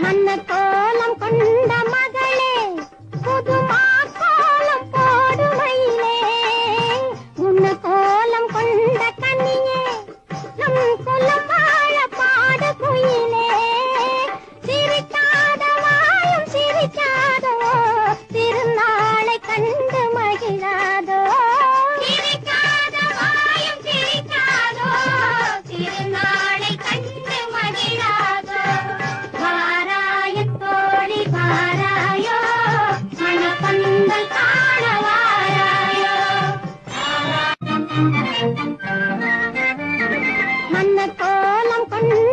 மன்ன கோலம் கொண்ட மகளே, புதுமா கோலம் போடுமையிலே, உன்ன கோலம் கொண்ட கண்ணியே, நம் குலம் வாழ பாடு குயிலே. சிரிக்காத வாயும் சிரிக்காதோ, திருநாளை கண்டு மகிழாதோ. சிரிக்காத வாயும் சிரிக்காதோ, திருநாளை கண்டு மகிழாதோ. வாராய தோழி வாராயோ, மணப்பந்தல் காண வாராயோ. மன்ன கோலம் கொண்ட